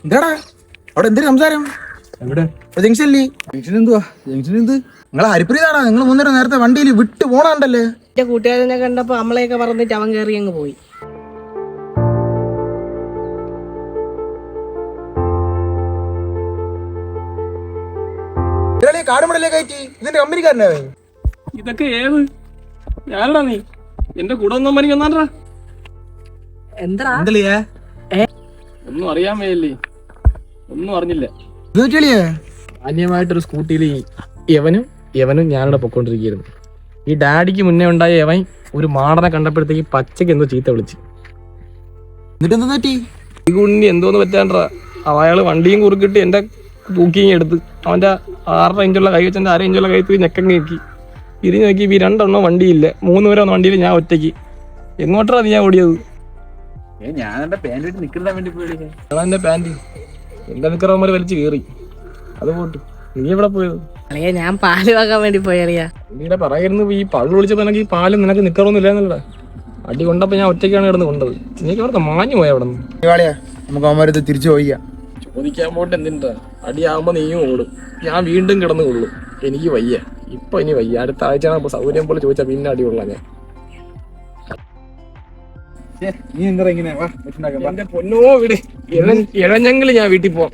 എന്താടാ അവിടെ എന്തൊരു സംസാരം? എവിടെ ജംഗ്ഷനില്ലേ? ജംഗ്ഷൻ എന്തുവാ? ജംഗ്ഷൻ എന്ത്? നിങ്ങളെ ഹരിപ്രീതാണോ? നിങ്ങൾ മൂന്നേരം നേരത്തെ വണ്ടിയിൽ വിട്ട് പോണണ്ടല്ലേ? എന്റെ കൂട്ടുകാരനെ കണ്ടപ്പോ നമ്മളെയൊക്കെ പറഞ്ഞിട്ട് അവൻ കയറി അങ്ങ് പോയി. കാടുമടലേ കയറ്റി ഇതിന്റെ കമ്പനിക്കാരനാ? ഇതൊക്കെ ഏത് ഞാനടാ? നീ എന്റെ കൂടെ ഒന്നും പണിക്ക് വന്നാണ്ടാ? എന്താ ഒന്നും അറിയാൻ വയ്യല്ലേ? ഒന്നും അറിഞ്ഞില്ല. മാന്യമായിട്ടൊരു സ്കൂട്ടിയിൽ യവനും ഞാനിവിടെ പൊക്കോണ്ടിരിക്കുന്നു. ഈ ഡാഡിക്ക് മുന്നേ ഉണ്ടായ യവൻ ഒരു മാടനെ കണ്ടപ്പോഴത്തേക്ക് പച്ചയ്ക്ക് എന്തോ ചീത്ത വിളിച്ച്. എന്നിട്ട് എന്താ പറ്റി? ഈ കുണ്ണി എന്തോന്ന് പറ്റാണ്ടാ. അയാള് വണ്ടിയും കുറുക്കിട്ട് എന്റെ തൂക്കിയും എടുത്ത് അവന്റെ 6.5 ഇഞ്ചുള്ള കൈ വെച്ച് എന്റെ 1/2 ഇഞ്ചുള്ള കൈ തൂക്കി ഞെക്കം കേക്കി. തിരിഞ്ഞു നോക്കി ഈ 2 വണ്ടിയില്ല, 3 പേരൊന്നും വണ്ടിയിൽ ഞാൻ ഒറ്റയ്ക്ക്. എങ്ങോട്ടാ നീ ഞാൻ ഓടിയത്? ഞാൻ എന്റെ പാൻറ് ഇട്ട് നിൽക്കാൻ വേണ്ടി പോയി. എന്റെ പാൻറ് എന്റെ നിക്കറവന്മാര് വലിച്ചു കയറി. അത് പോട്ട് നീ എവിടെ പോയത്? അളിയ ഞാൻ പാല് വാങ്ങാൻ വേണ്ടി പോയി. അറിയാ നീടെ പറയായിരുന്നു ഈ പള്ളു വിളിച്ചപ്പോ എനിക്ക് ഈ പാലും നിനക്ക് നിക്കറൊന്നും ഇല്ലാന്നല്ല. അടി കൊണ്ടപ്പോ ഞാൻ ഒറ്റയ്ക്കാണ് കിടന്ന് കൊണ്ടത്. നീക്ക് അവിടെ മാഞ്ഞു പോയ അവിടെ നിന്ന്. നമുക്ക് അവന്മാരത് തിരിച്ചു പോയിക്കാം. ചോദിക്കാൻ പോട്ട് എന്തിനാ? അടിയാകുമ്പോ നീയും ഓടും, ഞാൻ വീണ്ടും കിടന്ന് കൊള്ളും. എനിക്ക് വയ്യ, ഇപ്പൊ ഇനി വയ്യ. അടുത്ത ആഴ്ച സൗകര്യം പോലെ ചോദിച്ചാൽ പിന്നെ അടി കൊള്ളാം ഞാൻ. നീ എന്താ ഇങ്ങനെ? എന്റെ പൊന്നോ വിട്, ഇഴഞ്ഞെങ്കിൽ ഞാൻ വീട്ടിൽ പോവാം.